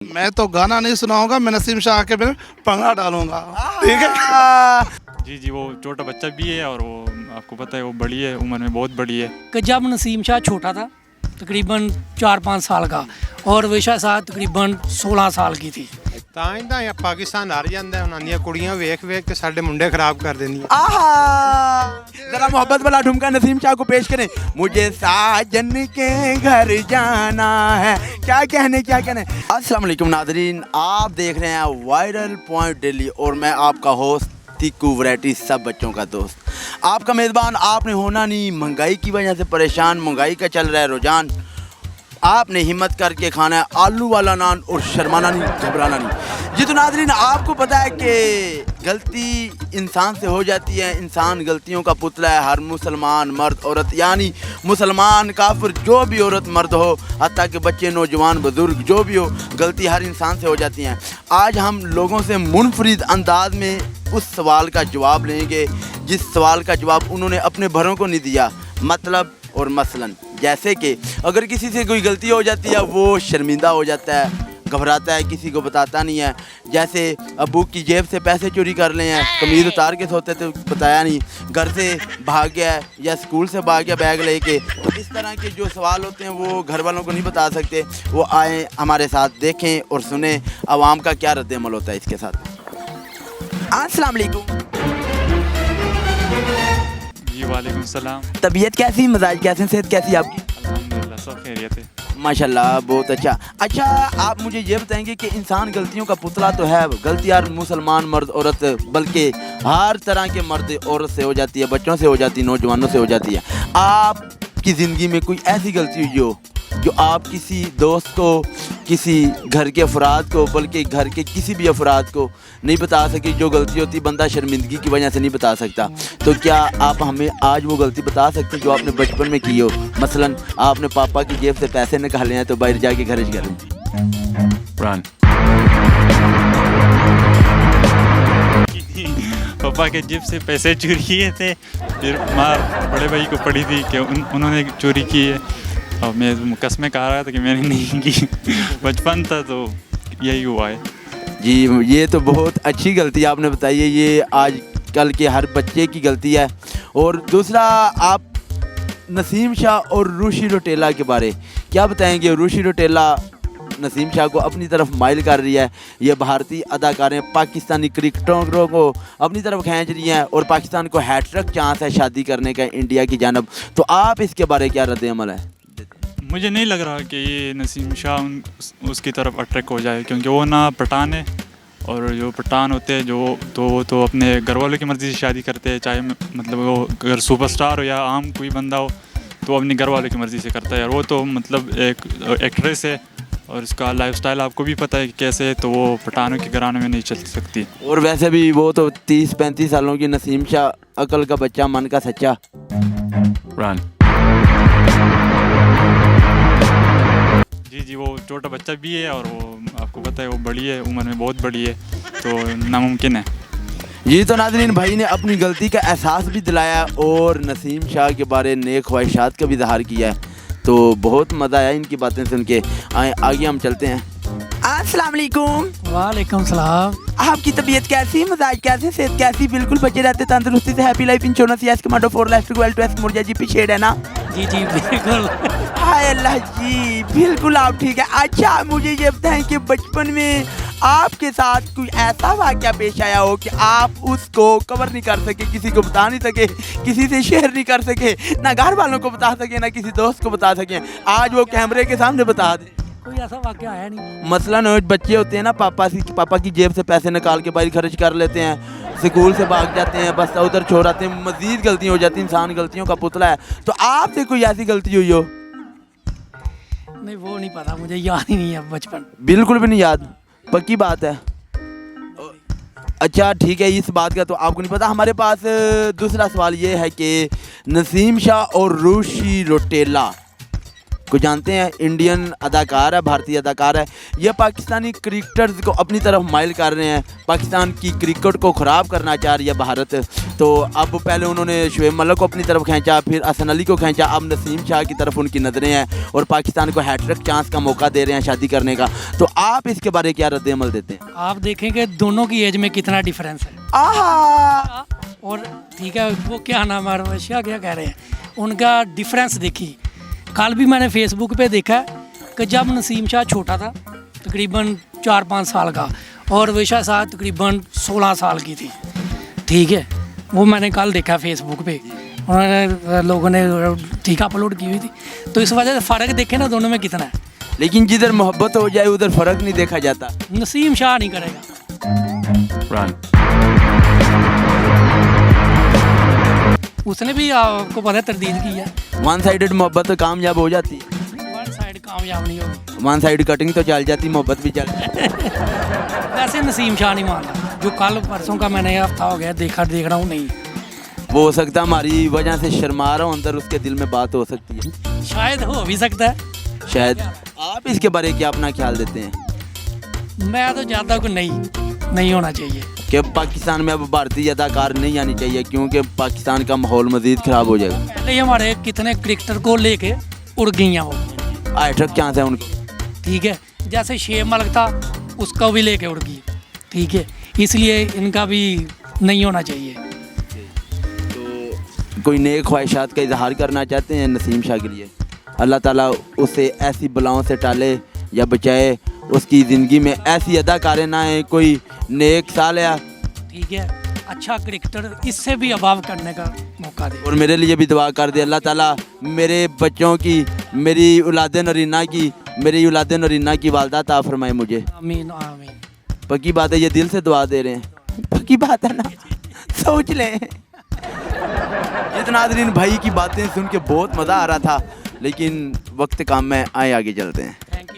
मैं तो गाना नहीं सुनाऊंगा, मैं नसीम शाह के में पंगा डालूंगा। ठीक है। जी जी, वो छोटा बच्चा भी है और वो आपको पता है वो बड़ी है, उम्र में बहुत बड़ी है। कि जब नसीम शाह छोटा था तकरीबन 4-5 साल का और विशा साहब तकरीबन 16 साल की थी। ਤਾਂ ਇਹਦਾ ਜਾਂ ਪਾਕਿਸਤਾਨ ਹਾਰ ਜਾਂਦਾ ਉਹਨਾਂ ਦੀਆਂ ਕੁੜੀਆਂ ਵੇਖ ਵੇਖ ਕੇ ਸਾਡੇ ਮੁੰਡੇ ਖਰਾਬ ਕਰ ਦਿੰਦੀਆਂ। आहा जरा मोहब्बत वाला ठुमका नसीम शाह को पेश करें। मुझे साजन के घर जाना है, क्या कहने। अस्सलाम वालेकुम नादरीन, आप देख रहे हैं वायरल पॉइंट डेली और मैं आपका होस्ट तिक्कू वैरायटी, सब बच्चों का दोस्त, आपका मेज़बान। आपने होना नहीं महंगाई की वजह से परेशान, महंगाई का चल रहा है रुझान, आपने हिम्मत करके खाना है आलू वाला नान और शर्माना नहीं, घबराना नहीं। जी तो नाज़रीन, आपको पता है कि गलती इंसान से हो जाती है, इंसान गलतियों का पुतला है। हर मुसलमान मर्द औरत, यानी मुसलमान काफिर जो भी औरत मर्द हो, हत्ता कि बच्चे नौजवान बुजुर्ग जो भी हो, गलती हर इंसान से हो जाती हैं। आज हम लोगों से मुनफरिद अंदाज में उस सवाल का जवाब लेंगे जिस सवाल का जवाब उन्होंने अपने भरों को नहीं दिया। मतलब और मसलन जैसे कि अगर किसी से कोई गलती हो जाती है वो शर्मिंदा हो जाता है, घबराता है, किसी को बताता नहीं है। जैसे अबू की जेब से पैसे चोरी कर ले हैं, कमीज उतार के सोते तो बताया नहीं, घर से भाग गया है या स्कूल से भाग गया बैग लेके। तो इस तरह के जो सवाल होते हैं वो घर वालों को नहीं बता सकते। वो आए हमारे साथ, देखें और सुने आवाम का क्या रद्द-ए-अमल होता है इसके साथ। अस्सलाम वालेकुम। जी वालेकुम सलाम। तबीयत कैसी, मिजाज कैसे, सेहत कैसी आपकी? अल्हम्दुलिल्लाह सब खैरियत है। माशाल्लाह, बहुत अच्छा। आप मुझे ये बताएंगे कि इंसान गलतियों का पुतला तो है, गलती हर मुसलमान मर्द औरत बल्कि हर तरह के मर्द औरत से हो जाती है, बच्चों से हो जाती है, नौजवानों से हो जाती है। आपकी ज़िंदगी में कोई ऐसी गलती हुई हो जो आप किसी दोस्त को, किसी घर के अफराद को, बल्कि घर के किसी भी अफराद को नहीं बता सके? जो गलती होती बंदा शर्मिंदगी की वजह से नहीं बता सकता, तो क्या आप हमें आज वो गलती बता सकते हैं जो आपने बचपन में की हो? मसलन आपने पापा की जेब से पैसे निकाले हैं तो बाहर जाके खर्च करें। पापा के जेब से पैसे चोरी किए थे, फिर मार बड़े भाई को पड़ी थी कि उन्होंने चोरी की है और मैं कसमें कहा रहा था कि मैंने नहीं की। बचपन था तो यही हुआ है। जी, ये तो बहुत अच्छी गलती आपने बताई है, ये आज कल के हर बच्चे की गलती है। और दूसरा, आप नसीम शाह और रूशी रोटेला के बारे क्या बताएंगे? रूशी रोटेला नसीम शाह को अपनी तरफ माइल कर रही है, ये भारतीय अदाकारें पाकिस्तानी क्रिकेटरों को अपनी तरफ खींच रही हैं और पाकिस्तान को हैट्रिक चांस है शादी करने का इंडिया की जानब। तो आप इसके बारे क्या रद्द-ए-अमल है? मुझे नहीं लग रहा कि ये नसीम शाह उसकी तरफ अट्रैक्ट हो जाए, क्योंकि वो ना पठान है और जो पठान होते हैं वो तो अपने घर वालों की मर्ज़ी से शादी करते हैं, चाहे मतलब वो अगर सुपरस्टार हो या आम कोई बंदा हो तो अपने घर वालों की मर्ज़ी से करता है। और वो तो मतलब एक एक्ट्रेस है और इसका लाइफस्टाइल आपको भी पता है कि कैसे है, तो वो पठानों के घरानों में नहीं चल सकती। और वैसे भी वो तो 30-35 सालों की नसीम शाह, अकल का बच्चा, मन का सच्चा। जी जी, वो छोटा बच्चा भी है और वो आपको पता है वो बड़ी है, उम्र में बहुत बड़ी है, तो नामुमकिन है। ये तो नाज़रीन, भाई ने अपनी गलती का एहसास भी दिलाया और नसीम शाह के बारे नेक ख्वाहिशात का भी इजहार किया है। तो बहुत मज़ा आया इनकी बातें सुन के। आगे हम चलते हैं। अस्सलाम वालेकुम। वालेकुम सलाम। आपकी तबीयत कैसी, मिजाज कैसे, सेहत कैसी? बिल्कुल बचे रहते तंदुरुस्ती से। Happy life insurance, yes commando for life to well to S मुर्जा जी पीछे है ना? जी जी बिल्कुल। हाय अल्लाह जी, बिल्कुल आप ठीक है। अच्छा, मुझे ये बताएं कि बचपन में आपके साथ कोई ऐसा वाक़या पेश आया हो कि आप उसको कवर नहीं कर सके, किसी को बता नहीं सके, किसी से शेयर नहीं कर सके, ना घर वालों को बता सके, ना किसी दोस्त को बता सके, आज वो कैमरे के सामने बता दे? कोई ऐसा वाक़या आया नहीं। मसलन बच्चे होते हैं ना, पापा की जेब से पैसे निकाल के बाहर खर्च कर लेते हैं, स्कूल से भाग जाते हैं, बस उधर छोड़ आते हैं, मज़ीद गलतियाँ हो जाती हैं, इंसान गलतियों का पुतला है। तो आपसे कोई ऐसी गलती हुई हो? नहीं, वो नहीं पता, मुझे याद ही नहीं है बचपन। बिल्कुल भी नहीं याद? पक्की बात है? अच्छा ठीक है, इस बात का तो आपको नहीं पता। हमारे पास दूसरा सवाल ये है कि नसीम शाह और रूशी रोटेला को जानते हैं, इंडियन अदाकार है, भारतीय अदाकार है। ये पाकिस्तानी क्रिकेटर्स को अपनी तरफ माइल कर रहे हैं, पाकिस्तान की क्रिकेट को ख़राब करना चाह रही है भारत। तो अब पहले उन्होंने शुएब मलिक को अपनी तरफ खींचा, फिर हसन अली को खींचा, अब नसीम शाह की तरफ उनकी नज़रें हैं और पाकिस्तान को हैट्रिक चांस का मौका दे रहे हैं शादी करने का। तो आप इसके बारे में क्या रद्द-ए-अमल देते हैं? आप देखेंगे दोनों की एज में कितना डिफरेंस है। आहा, और ठीक है, वो क्या नाम है, रवैया क्या कह रहे हैं, उनका डिफरेंस देखिए। कल भी मैंने फेसबुक पे देखा कि जब नसीम शाह छोटा था तकरीबन 4-5 साल का और रवैया शाह तकरीबन 16 साल की थी, ठीक है, वो मैंने कल देखा फेसबुक पे, उन्होंने लोगों ने ठीक अपलोड की हुई थी। तो इस वजह से फ़र्क देखे ना दोनों में कितना है। लेकिन जिधर मोहब्बत हो जाए उधर फ़र्क नहीं देखा जाता। नसीम शाह नहीं करेगा। उसने भी आपको पता है तरदीद की है। वन साइडेड मोहब्बत तो कामयाब हो जाती है, वन साइड कामयाब नहीं होगी, वन साइड कटिंग तो चल जाती, मोहब्बत भी चल जाती। वैसे नसीम शाह नहीं मानता। जो कल परसों का मैंने हफ्ता हो गया देख रहा हूँ, नहीं वो हो सकता हमारी वजह से शर्मा रहा हूँ, अंदर उसके दिल में बात हो सकती है, शायद हो भी सकता है। शायद। आप इसके बारे में क्या अपना ख्याल देते हैं? मैं तो ज़्यादा को नहीं होना चाहिए कि पाकिस्तान में अब भारतीय अदाकार नहीं आनी चाहिए क्योंकि पाकिस्तान का माहौल मजीद ख़राब हो जाएगा। पहले ही हमारे कितने क्रिकेटर को लेके उड़ गई हैं वो, हैट्रिक चांस है उनकी, ठीक है, जैसे शुएब मलिक था उसको भी लेके उड़ गई, ठीक है, इसलिए इनका भी नहीं होना चाहिए। तो कोई नेक ख्वाहिशात का इजहार करना चाहते हैं नसीम शाह के लिए? अल्लाह ताला उसे ऐसी बलाओं से टाले या बचाए, उसकी ज़िंदगी में ऐसी अदाकारें ना आए, कोई नेक सालिया, ठीक है, अच्छा क्रिकेटर इससे भी अभाव करने का मौका दे। और मेरे लिए भी दुआ कर दे अल्लाह ताला मेरे बच्चों की, मेरी औलाद नरीना की वालदा ता फरमाए मुझे। आमीन आमीन। पक्की बात है, ये दिल से दुआ दे रहे हैं, पक्की बात है ना, सोच लें। जितना नाज़रीन भाई की बातें सुन के बहुत मज़ा आ रहा था, लेकिन वक्त काम में आए, आगे चलते हैं। Thank you.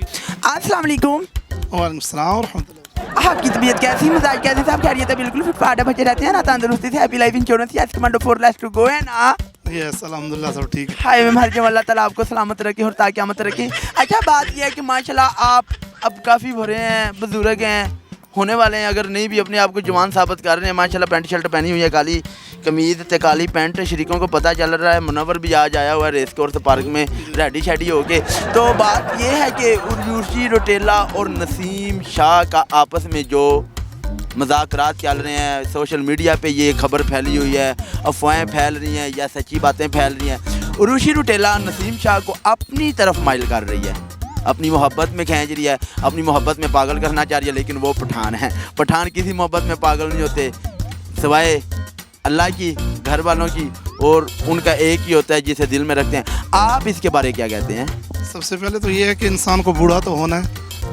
अस्सलाम वालेकुम। वालेकुम सलाम व रहमतुल्लाह। आपकी तबीयत कैसी, मिजाज कैसे, सब खैरियत है? बिल्कुल फिट फाट बचे रहते हैं ना, तंदुरुस्ती से, happy life insurance, yes commando 4 let's to go है ना। यस अल्हम्दुलिल्लाह सब ठीक है। हाय मैं हर अल्लाह ताला आपको सलामत रखे और ताक़यामत रखे। अच्छा बात यह है कि माशाल्लाह आप अब काफ़ी भरे हैं, बुजुर्ग हैं, होने वाले हैं, अगर नहीं भी अपने आप को जवान साबित कर रहे हैं। माशाल्लाह पैंट शर्ट पहनी हुई है, काली कमीज़ ते काली पैंट, शरीकों को पता चल रहा है। मुनव्वर भी आज आया हुआ है रेस कोर्स पार्क में रेडी शेडी होके। तो बात यह है कि उर्वशी रौटेला और नसीम शाह का आपस में जो मज़ाकरात चल रहे हैं, सोशल मीडिया पे ये खबर फैली हुई है, अफवाहें फैल रही हैं या सच्ची बातें फैल रही हैं। उर्वशी रौटेला नसीम शाह को अपनी तरफ माइल कर रही है, अपनी मोहब्बत में खींच रही है, अपनी मोहब्बत में पागल करना चाह रही है, लेकिन वो पठान है। पठान किसी मोहब्बत में पागल नहीं होते सिवाय अल्लाह की, घर वालों की, और उनका एक ही होता है जिसे दिल में रखते हैं। आप इसके बारे में क्या कहते हैं? सबसे पहले तो ये है कि इंसान को बूढ़ा तो होना है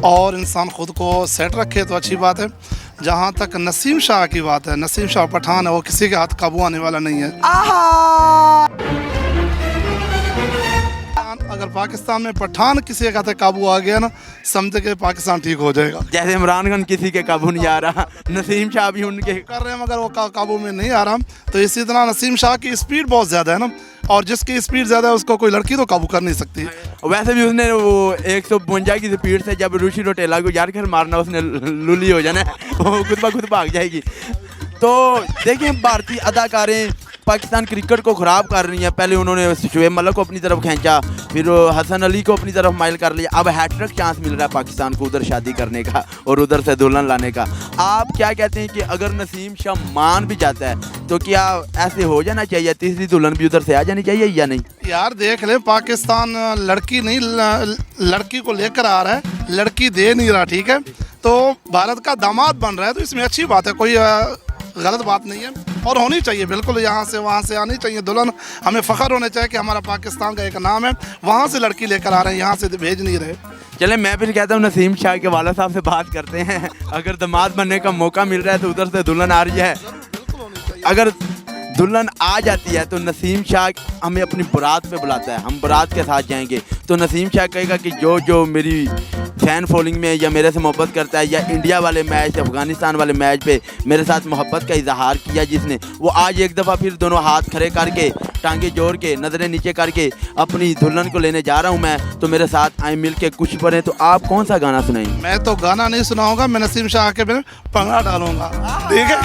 और इंसान खुद को सेट रखे तो अच्छी बात है। जहाँ तक नसीम शाह की बात है, नसीम शाह पठान है, वो किसी के हाथ काबू आने वाला नहीं है। अगर पाकिस्तान में पठान किसी के हाथ काबू आ गया ना, समझे कि पाकिस्तान ठीक हो जाएगा। जैसे इमरान खान किसी के काबू नहीं आ रहा, नसीम शाह भी उनके कर रहे हैं मगर वो काबू में नहीं आ रहा। तो इसी तरह नसीम शाह की स्पीड बहुत ज़्यादा है ना, और जिसकी स्पीड ज़्यादा है उसको कोई लड़की तो काबू कर नहीं सकती। वैसे भी उसने वो 152 की स्पीड से जब उर्वशी रौटेला को यार घर मारना, उसने लूली हो जाना, वो खुद ब खुद भाग जाएगी। तो देखिए भारतीय अदाकारें पाकिस्तान क्रिकेट को ख़राब कर रही हैं। पहले उन्होंने शुएब मलिक को अपनी तरफ खींचा, फिर हसन अली को अपनी तरफ माइल कर लिया, अब हैट्रिक चांस मिल रहा है पाकिस्तान को उधर शादी करने का और उधर से दुल्हन लाने का। आप क्या कहते हैं कि अगर नसीम शाह मान भी जाता है तो क्या ऐसे हो जाना चाहिए, तीसरी दुल्हन भी उधर से आ जानी चाहिए या नहीं? यार देख ले, पाकिस्तान लड़की नहीं लड़की को लेकर आ रहा है, लड़की दे नहीं रहा, ठीक है। तो भारत का दामाद बन रहा है, तो इसमें अच्छी बात है, कोई गलत बात नहीं है, और होनी चाहिए बिल्कुल। यहाँ से वहाँ से आनी चाहिए दुल्हन, हमें फ़ख्र होना चाहिए कि हमारा पाकिस्तान का एक नाम है, वहाँ से लड़की लेकर आ रहे हैं, यहाँ से भेज नहीं रहे। चले मैं फिर कहता हूँ नसीम शाह के वाला साहब से बात करते हैं। अगर दामाद बनने का मौका मिल रहा है तो उधर से दुल्हन आ रही है, अगर दुल्हन आ जाती है तो नसीम शाह हमें अपनी बारात पे बुलाता है, हम बारात के साथ जाएंगे, तो नसीम शाह कहेगा कि जो मेरी फैन फॉलोइंग में या मेरे से मोहब्बत करता है, या इंडिया वाले मैच, अफगानिस्तान वाले मैच पे मेरे साथ मोहब्बत का इजहार किया जिसने, वो आज एक दफ़ा फिर दोनों हाथ खड़े करके टांगे जोड़ के नज़रें नीचे करके अपनी दुल्हन को लेने जा रहा हूँ मैं, तो मेरे साथ आए मिल के कुछ पढ़ें। तो आप कौन सा गाना सुनाएंगे? मैं तो गाना नहीं सुनाऊंगा, मैं नसीम शाह के बिना पंगा डालूंगा, ठीक है।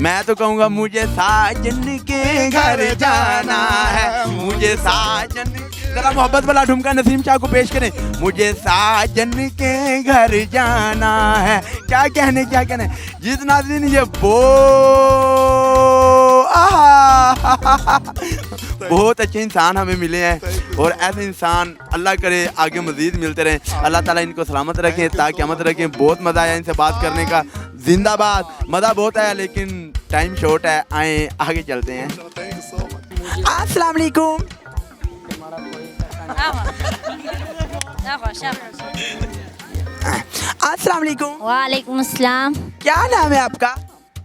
मैं तो कहूँगा मुझे साजन के घर जाना है, मुझे साजन, जरा मोहब्बत वाला ठुमका नसीम शाह को पेश करें। मुझे साजन के घर जाना है, क्या कहने जीत नाज़रीन ये बहुत अच्छे इंसान हमें मिले हैं और ऐसे इंसान अल्लाह करे आगे मज़ीद मिलते रहें। अल्लाह ताला इनको सलामत रखें, ताक़यामत रखें। बहुत मज़ा आया इनसे बात करने का, जिंदाबाद। मज़ा बहुत आया लेकिन टाइम शॉर्ट है, आए आगे चलते हैं। अस्सलाम वालेकुम। अस्सलाम वालेकुम। वालेकुम अस्सलाम। क्या नाम है आपका?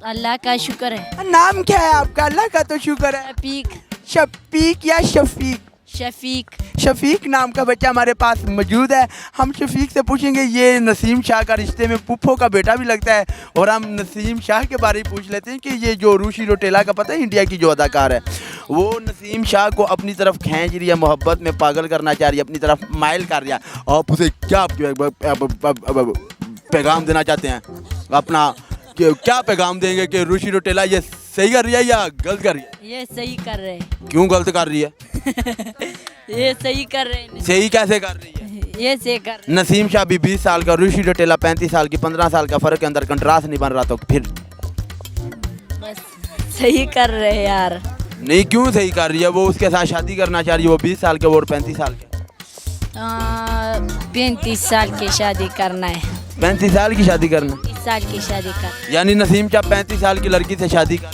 अल्लाह का शुक्र है। नाम क्या है आपका? अल्लाह का तो शुक्र है। शफीक। शफीक या शफीक? शफीक। शफीक नाम का बच्चा हमारे पास मौजूद है। हम शफीक से पूछेंगे, ये नसीम शाह का रिश्ते में पुप्पो का बेटा भी लगता है, और हम नसीम शाह के बारे में पूछ लेते हैं कि ये जो रूशी रोटेला का, पता है इंडिया की जो अदाकार है, वो नसीम शाह को अपनी तरफ खींच रही है, मोहब्बत में पागल करना चाह रही है, अपनी तरफ माइल कर रही है। आप उसे क्या पैगाम देना चाहते हैं? अपना क्या पैगाम देंगे कि रूशी रोटेला ये सही कर रही है या गलत कर रही है? ये सही कर रहे हैं। क्यों गलत कर रही है? ये सही कर रहे हैं। सही कैसे कर रही है? ये सही कर रहे नसीम शाह भी 20 साल का, रूशी रोटेला 35 साल की, 15 साल का फ़र्क के अंदर कंट्रास्ट नहीं बन रहा, तो फिर हैं। बस सही कर रहे हैं यार। नहीं, क्यों सही कर रही है? वो उसके साथ शादी करना चाह रही है, वो 20 साल के, वो 35 साल के। 35 साल की शादी करना है। 35 साल की शादी करना, 30 साल की शादी कर। यानी नसीम शाह 35 साल की लड़की से शादी कर।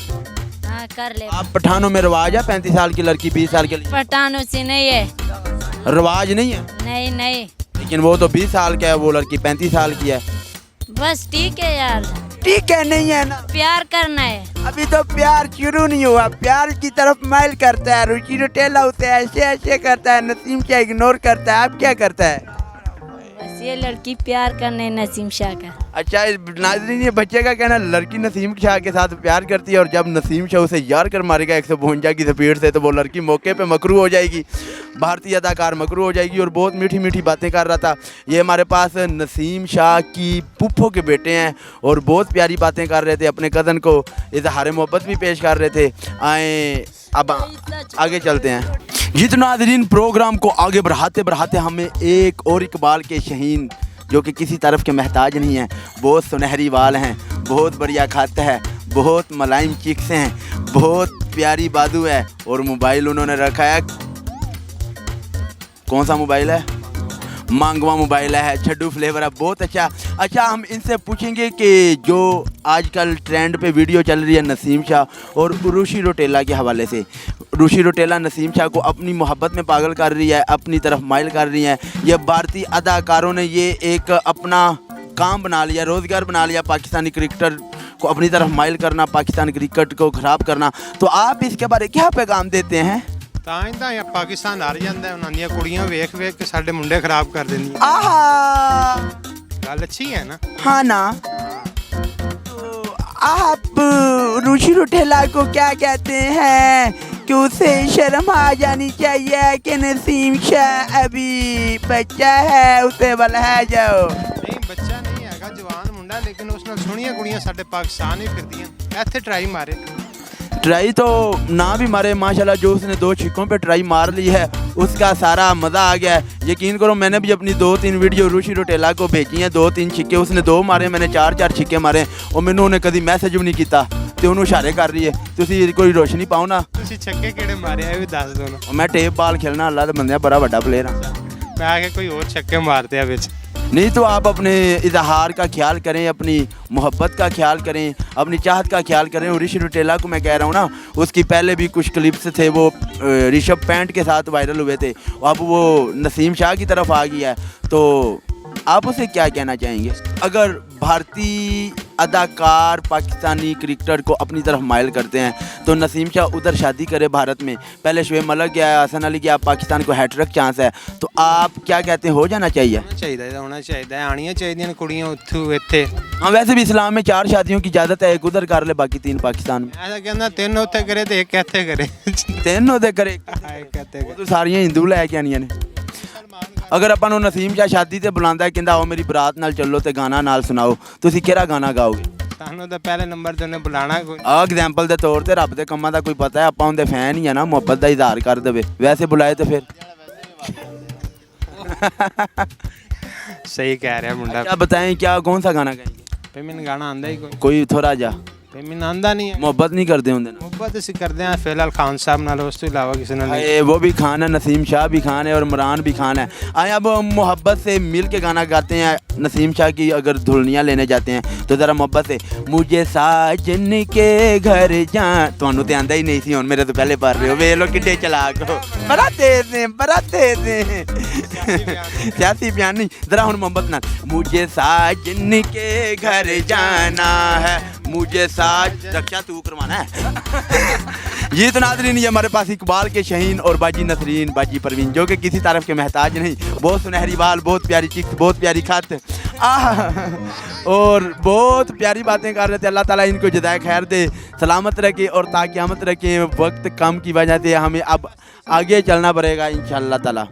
हाँ कर ले। आप पठानों में रिवाज है 35 साल की लड़की 20 साल के लिए? पठानों से नहीं है। रिवाज नहीं है, नहीं नहीं। लेकिन वो तो 20 साल का है, वो लड़की 35 साल की है। बस ठीक है यार। ठीक है, नहीं है ना? प्यार करना है। अभी तो प्यार शुरू नहीं हुआ, प्यार की तरफ माइल करता है। रूशी रोटेला उसे ऐसे ऐसे करता है, नसीम शाह इग्नोर करता है। अब क्या करता है? बस ये लड़की प्यार करने नसीम शाह का। अच्छा नाज़रीन, ये बच्चे का कहना, लड़की नसीम शाह के साथ प्यार करती है, और जब नसीम शाह उसे यार कर मारेगा 152 की स्पीड से, तो वो लड़की मौके पे मकरू हो जाएगी। भारतीय अदाकार मकरू हो जाएगी, और बहुत मीठी मीठी बातें कर रहा था। ये हमारे पास नसीम शाह की पुप्पो के बेटे हैं, और बहुत प्यारी बातें कर रहे थे, अपने कज़न को इज़हार मोहब्बत भी पेश कर रहे थे। आए अब आगे चलते हैं। जी तो नाज़रीन, प्रोग्राम को आगे बढ़ाते बढ़ाते हमें एक और इकबाल के शहीन, जो कि किसी तरफ के महताज नहीं हैं, बहुत सुनहरी बाल हैं, बहुत बढ़िया खाता है, बहुत मुलायम चिक्स हैं, बहुत प्यारी बाजू है, और मोबाइल उन्होंने रखा है, कौन सा मोबाइल है? मांगवा मोबाइल है, छड्डू फ्लेवर है, बहुत अच्छा। अच्छा, हम इनसे पूछेंगे कि जो आजकल ट्रेंड पे वीडियो चल रही है नसीम शाह और रूशी रोटेला के हवाले से, रूशी रोटेला नसीम शाह को अपनी मोहब्बत में पागल कर रही है, अपनी तरफ माइल कर रही है। ये भारतीय अदाकारों ने ये एक अपना काम बना लिया, रोज़गार बना लिया, पाकिस्तानी क्रिकेटर को अपनी तरफ माइल करना, पाकिस्तानी क्रिकेट को ख़राब करना। तो आप इसके बारे क्या पैगाम देते हैं? ਤਾਂ ਹੀ ਤਾਂ ਪਾਕਿਸਤਾਨ ਹਾਰ ਜਾਂਦਾ ਹੈ, ਉਹਨਾਂ ਦੀਆਂ ਕੁੜੀਆਂ ਵੇਖ ਵੇਖ ਕੇ ਸਾਡੇ ਮੁੰਡੇ ਖਰਾਬ ਕਰ ਦਿੰਦੀਆਂ। आहा, ਗੱਲ ਅੱਛੀ ਹੈ ਨਾ? हाँ ना। तो आप रूशी रोटेला को क्या कहते हैं कि उसे शर्म आ जानी चाहिए कि नसीम शाह अभी बच्चा है, उसे बल्हा जाओ? ਨਹੀਂ ਬੱਚਾ ਨਹੀਂ ਹੈਗਾ, ਜਵਾਨ ਮੁੰਡਾ, ਲੇਕਿਨ ਉਸ ਨਾਲ ਸੋਹਣੀਆਂ ਕੁੜੀਆਂ ਸਾਡੇ ਪਾਕਿਸਤਾਨ ਹੀ ਫਿਰਦੀਆਂ। ਇੱਥੇ ਟਰਾਈ ਮਾਰੇ। ट्राई तो ना भी मारे, माशाल्लाह जो उसने 2 छिक्कों पे ट्राई मार ली है, उसका सारा मज़ा आ गया है। यकीन करो, मैंने भी अपनी 2-3 वीडियो रूशी रोटेला को भेजी हैं, 2-3 छिक्के उसने 2 मारे, मैंने 4-4 छिक्के मारे, और मैंने उन्हें कभी मैसेज भी नहीं किया, तो उन्होंने इशारे कर रही है। तुसी कोई रोशनी पाओ ना। ਤੁਸੀਂ ਛੱਕੇ ਕਿਹੜੇ ਮਾਰੇ ਆ ਇਹ ਵੀ ਦੱਸ ਦਿਓ ਨਾ। मैं टेप बाल खेलना, अल्लाह के बंदे बड़ा बड़ा प्लेयर हाँ। ਮੈਂ ਆ ਕੇ ਕੋਈ ਹੋਰ ਛੱਕੇ ਮਾਰਦੇ ਆ ਵਿੱਚ। नहीं तो आप अपने इजहार का ख्याल करें, अपनी मोहब्बत का ख्याल करें, अपनी चाहत का ख्याल करें। और ऋषभ रोटेला को मैं कह रहा हूँ ना, उसकी पहले भी कुछ क्लिप्स थे, वो ऋषभ पैंट के साथ वायरल हुए थे, अब वो नसीम शाह की तरफ आ गया है। तो आप उसे क्या कहना चाहेंगे? अगर भारतीय अदाकार पाकिस्तानी क्रिकेटर को अपनी तरफ माइल करते हैं। तो नसीम शाह उधर शादी करे भारत में, पहले शुएब मलिक गया, हसन अली गया, पाकिस्तान को हैट्रिक चांस है, तो आप क्या कहते हैं, हो जाना चाहिए? होना चाहिए आनियां चाहिए कुड़ियां उत्थू इत्थे। हाँ, वैसे भी इस्लाम में 4 शादियों की इजाज़त है, एक उधर कर ले बाकी 3 पाकिस्तान में। ऐसा कहना 3 उत्थे करे तो एक इत्थे करे। 3 होते करे, एक इत्थे वो तो सारियां हिंदू लैके आनियां ने। अगर अपन ਨੂੰ ਨਸੀਮ ਸ਼ਾਹ ਸ਼ਾਦੀ ਤੇ ਬੁਲਾਉਂਦਾ ਹੈ, ਕਹਿੰਦਾ ਆਓ ਮੇਰੀ ਬਰਾਤ ਨਾਲ ਚੱਲੋ ਤੇ ਗਾਣਾ ਨਾਲ ਸੁਣਾਓ, ਤੁਸੀਂ ਕਿਹੜਾ ਗਾਣਾ ਗਾਓਗੇ? ਤੁਹਾਨੂੰ ਤਾਂ ਪਹਿਲੇ ਨੰਬਰ ਤੇ ਉਹਨੇ ਬੁਲਾਣਾ ਕੋਈ। ਆ ਐਗਜ਼ਾਮਪਲ ਦੇ ਤੌਰ ਤੇ ਰੱਬ ਦੇ ਕੰਮਾਂ ਦਾ ਕੋਈ ਪਤਾ ਹੈ, ਆਪਾਂ ਉਹਦੇ ਫੈਨ ਹੀ ਆ ਨਾ, ਮੁਹੱਬਤ ਦਾ ਇਜ਼ਹਾਰ ਕਰ ਦੇਵੇ, ਵੈਸੇ ਬੁਲਾਏ ਤੇ ਫਿਰ सही कह रहा है मुंडा। क्या बताएं, क्या कौन सा गाना गाएंगे? पे मैंने गाना आंदा ही कोई थोड़ा जा पे मैंने आंदा नहीं है। ਮੁਹੱਬਤ ਨਹੀਂ ਕਰਦੇ ਹੁੰਦੇ ਨਾ। मोहब्बत ਅਸੀਂ ਕਰਦੇ ਹਾਂ ਫਿਲਹਾਲ ਖਾਨ ਸਾਹਿਬ ਨਾਲ, ਉਸ ਤੋਂ ਇਲਾਵਾ ਕਿਸੇ ਨਾਲ नहीं। अरे वो भी खान है, नसीम शाह भी खान है और इमरान भी खान है। आए अब मोहब्बत से मिल के गाना गाते हैं। नसीम शाह की अगर धुलनियाँ लेने जाते हैं तो ज़रा मोहब्बत से, मुझे साजन के घर जान, तो आंदा ही नहीं थी, हुण मेरे तो पहले पढ़ रहे हो, वे लो किड्डे चलाक हो, बड़ा तेज ने, बड़ा तेज ने। सियासी बयान नहीं, ज़रा हुण मोहब्बत ना, मुझे साजन के घर जाना है, मुझे साज रक्षा तू करवाना है। ये तो नाज़रीन, ये हमारे पास इकबाल के शहीन और बाजी नसरीन, बाजी परवीन, जो कि किसी तारीफ के महताज नहीं, बहुत सुनहरी बाल, बहुत प्यारी चिक्स, बहुत प्यारी खत और बहुत प्यारी बातें कर रहे थे। अल्लाह ताला इनको जज़ाए खैर दे, सलामत रखे और ताक़यामत रखे। वक्त कम की वजह से हमें अब आगे चलना पड़ेगा इंशाअल्लाह ताला।